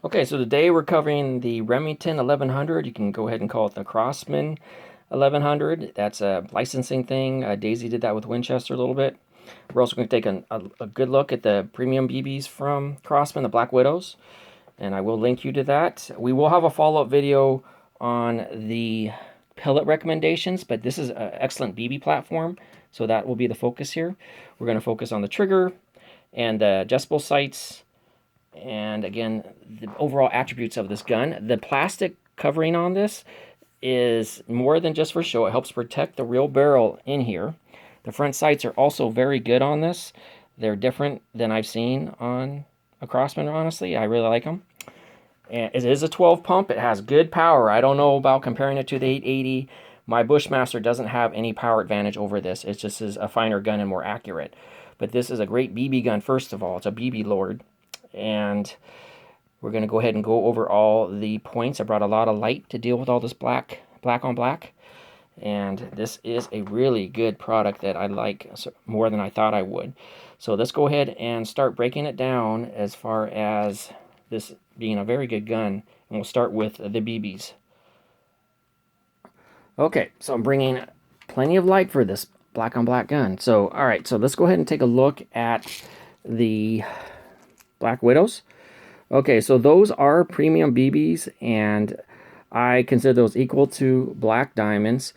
Okay, so today we're covering the Remington 1100. You can go ahead and call it the Crosman 1100. That's a licensing thing. Daisy did that with Winchester a little bit. We're also going to take a good look at the premium BBs from Crosman, the Black Widows, and I will link you to that. We will have a follow-up video on the pellet recommendations, but this is an excellent BB platform, so that will be the focus here. We're going to focus on the trigger and the adjustable sights, and again, the overall attributes of this gun. The plastic covering on this is more than just for show. It helps protect the real barrel in here. The front sights are also very good on this. They're different than I've seen on a Crosman, honestly. I really like them. And it is a 12 pump. It has good power. I don't know about comparing it to the 880. My Bushmaster doesn't have any power advantage over this. It just is a finer gun and more accurate. But this is a great BB gun, first of all. It's a BB Lord. And we're going to go ahead and go over all the points. I brought a lot of light to deal with all this black on black. And this is a really good product that I like more than I thought I would. So let's go ahead and start breaking it down as far as this being a very good gun. And we'll start with the BBs. Okay, so I'm bringing plenty of light for this black on black gun. So, all right, so let's go ahead and take a look at the Black Widows. Okay, so those are premium BBs, and I consider those equal to Black Diamonds.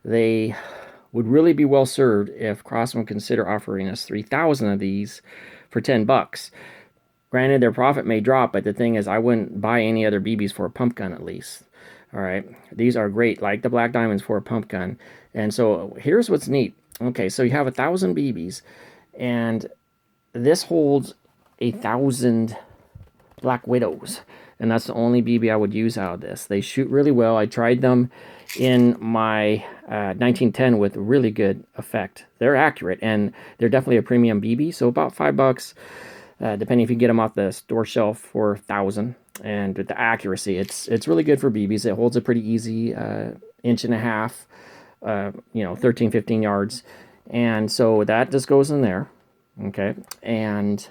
They would really be well served if Crosman would consider offering us 3,000 of these for 10 bucks. Granted, their profit may drop, but the thing is, I wouldn't buy any other BBs for a pump gun at least. All right, these are great, like the Black Diamonds for a pump gun. And so here's what's neat. Okay, so you have 1,000 BBs, and this holds 1,000 Black Widows, and that's the only BB I would use out of this. They shoot really well. I tried them in my 1910 with really good effect. They're accurate, and they're definitely a premium BB, so about $5, depending if you get them off the store shelf for 1,000. And with the accuracy, it's really good for BBs. It holds a pretty easy inch and a half, 13, 15 yards, and so that just goes in there. Okay, and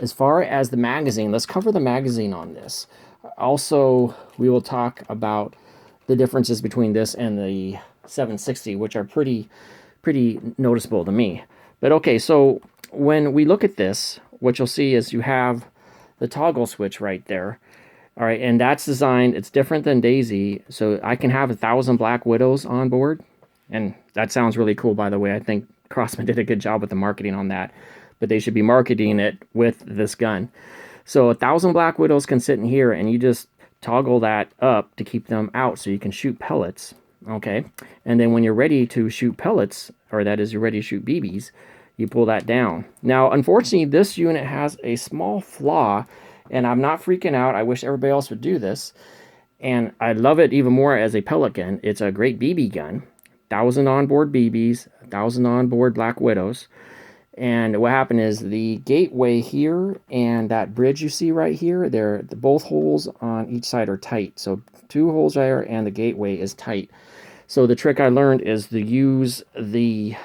as far as the magazine, let's cover the magazine on this. Also, we will talk about the differences between this and the 760, which are pretty noticeable to me. But okay, so when we look at this, what you'll see is you have the toggle switch right there. All right, and that's designed, it's different than Daisy, so I can have 1,000 Black Widows on board, and that sounds really cool, by the way. I think Crosman did a good job with the marketing on that, but they should be marketing it with this gun. So 1,000 Black Widows can sit in here, and you just toggle that up to keep them out so you can shoot pellets, okay? And then when you're ready to shoot pellets, or that is you're ready to shoot BBs, you pull that down. Now, unfortunately, this unit has a small flaw, and I'm not freaking out. I wish everybody else would do this. And I love it even more as a pellet gun. It's a great BB gun. 1,000 onboard BBs, 1,000 onboard Black Widows. And what happened is the gateway here and that bridge you see right here, both holes on each side are tight. So 2 holes there, and the gateway is tight. So the trick I learned is to use the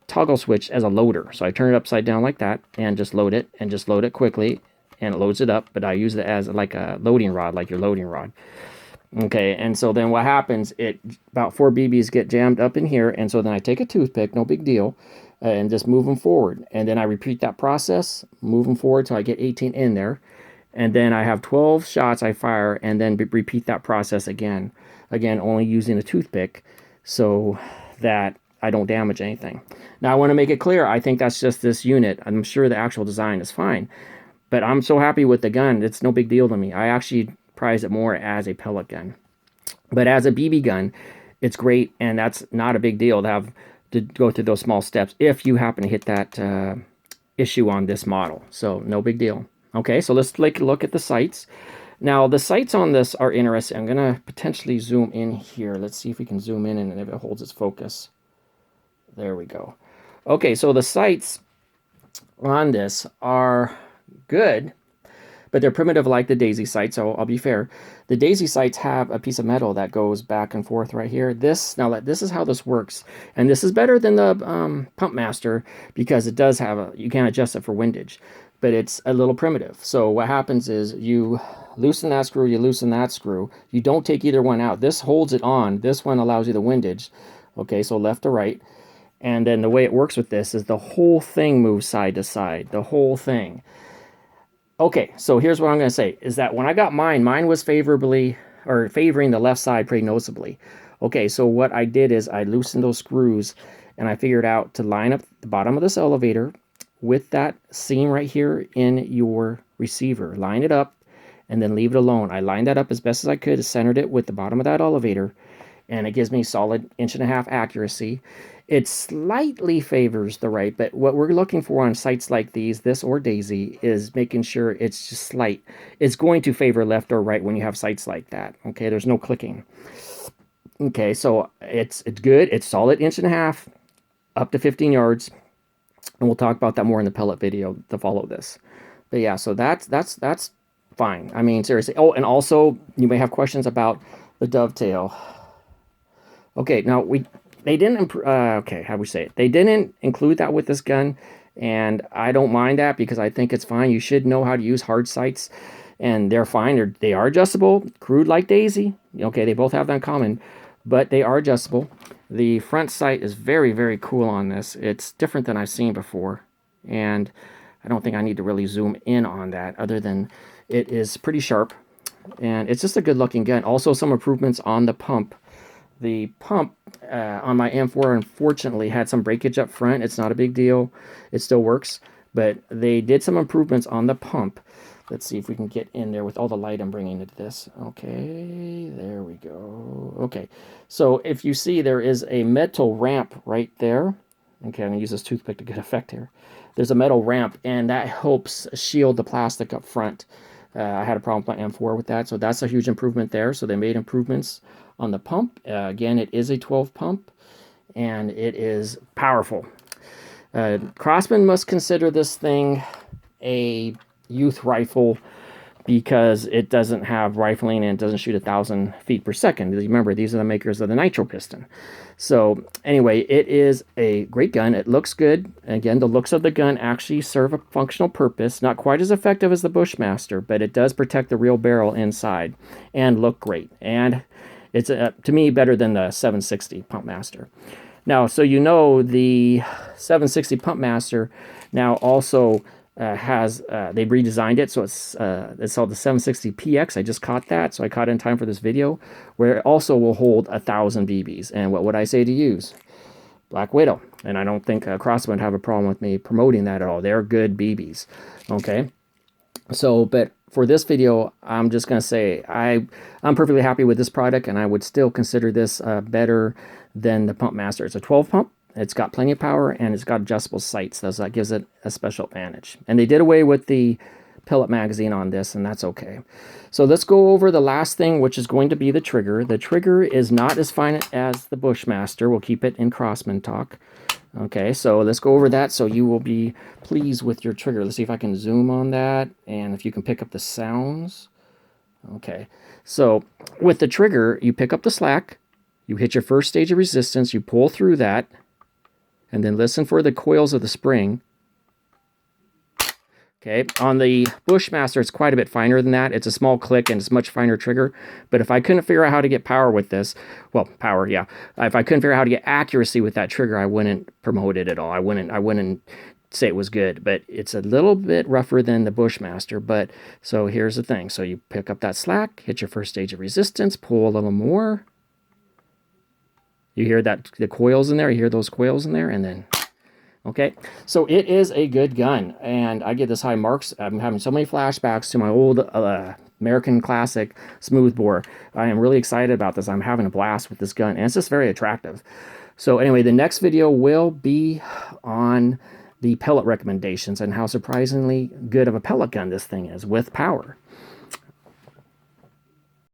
toggle switch as a loader. So I turn it upside down like that and just load it quickly, and it loads it up. But I use it as like a loading rod, like your loading rod. Okay, and so then what happens, about 4 BBs get jammed up in here, and so then I take a toothpick, no big deal, and just move them forward. And then I repeat that process, move them forward till I get 18 in there. And then I have 12 shots I fire, and then repeat that process again. Again, only using a toothpick so that I don't damage anything. Now, I want to make it clear, I think that's just this unit. I'm sure the actual design is fine. But I'm so happy with the gun, it's no big deal to me. I actually prize it more as a pellet gun. But as a BB gun, it's great, and that's not a big deal to have to go through those small steps if you happen to hit that issue on this model. So no big deal. Okay, so let's take a look at the sights. Now, the sights on this are interesting. I'm going to potentially zoom in here. Let's see if we can zoom in and if it holds its focus. There we go. Okay, so the sights on this are good, but they're primitive like the Daisy sights, so I'll be fair. The Daisy sights have a piece of metal that goes back and forth right here. This is how this works, and this is better than the Pump Master because it does have you can adjust it for windage. but it's a little primitive. So what happens is you loosen that screw, you loosen that screw. You don't take either one out. This holds it on. This one allows you the windage. Okay, so left to right. And then the way it works with this is the whole thing moves side to side. The whole thing. Okay, so here's what I'm going to say, is that when I got mine was favoring the left side pretty noticeably. Okay, so what I did is I loosened those screws, and I figured out to line up the bottom of this elevator with that seam right here in your receiver. Line it up, and then leave it alone. I lined that up as best as I could, centered it with the bottom of that elevator, and it gives me solid 1.5 inch accuracy. It slightly favors the right, but what we're looking for on sites like these, this or Daisy, is making sure it's just slight. It's going to favor left or right when you have sites like that. Okay, there's no clicking. Okay, so it's good. It's solid 1.5 inch, up to 15 yards, and we'll talk about that more in the pellet video to follow this. But yeah, so that's fine. I mean, seriously. Oh, and also you may have questions about the dovetail. Okay, now they didn't okay, how do we say it? They didn't include that with this gun, and I don't mind that because I think it's fine. You should know how to use hard sights, and they're fine. They are adjustable, crude like Daisy. Okay, they both have that in common, but they are adjustable. The front sight is very, very cool on this. It's different than I've seen before, and I don't think I need to really zoom in on that other than it is pretty sharp, and it's just a good looking gun. Also, some improvements on the pump. The pump on my M4 unfortunately had some breakage up front. It's not a big deal. It still works. But they did some improvements on the pump. Let's see if we can get in there with all the light I'm bringing into this. Okay, there we go. Okay, so if you see, there is a metal ramp right there. Okay, I'm going to use this toothpick to get effect here. There's a metal ramp, and that helps shield the plastic up front. I had a problem with my M4 with that, so that's a huge improvement there. So they made improvements on the pump. Again, it is a 12 pump, and it is powerful. Crossmen must consider this thing a youth rifle because it doesn't have rifling and it doesn't shoot 1,000 feet per second. Remember, these are the makers of the nitro piston. So anyway, it is a great gun. It looks good. Again, the looks of the gun actually serve a functional purpose. Not quite as effective as the Bushmaster, but it does protect the real barrel inside and look great. And it's, to me, better than the 760 Pump Master. Now, so you know, the 760 Pump Master now also they've redesigned it, so it's called the 760PX. I just caught that, so I caught it in time for this video, where it also will hold 1,000 BBs. And what would I say to use? Black Widow. And I don't think Crossman would have a problem with me promoting that at all. They're good BBs. Okay, so but for this video, I'm just going to say I'm perfectly happy with this product, and I would still consider this better than the Pump Master. It's a 12 pump. It's got plenty of power, and it's got adjustable sights, so that gives it a special advantage. And they did away with the pellet magazine on this, and that's okay. So let's go over the last thing, which is going to be the trigger. The trigger is not as fine as the Bushmaster. We'll keep it in Crossman talk. Okay, so let's go over that so you will be pleased with your trigger. Let's see if I can zoom on that, and if you can pick up the sounds. Okay, so with the trigger, you pick up the slack, you hit your first stage of resistance, you pull through that, and then listen for the coils of the spring. Okay, on the Bushmaster, it's quite a bit finer than that. It's a small click and it's a much finer trigger. But if I couldn't figure out how to get power with this, well, power, yeah. If I couldn't figure out how to get accuracy with that trigger, I wouldn't promote it at all. I wouldn't say it was good. But it's a little bit rougher than the Bushmaster. But so here's the thing. So you pick up that slack, hit your first stage of resistance, pull a little more. You hear that the coils in there, you hear those coils in there, and then, okay. So it is a good gun, and I give this high marks. I'm having so many flashbacks to my old American classic smoothbore. I am really excited about this. I'm having a blast with this gun, and it's just very attractive. So anyway, the next video will be on the pellet recommendations and how surprisingly good of a pellet gun this thing is with power.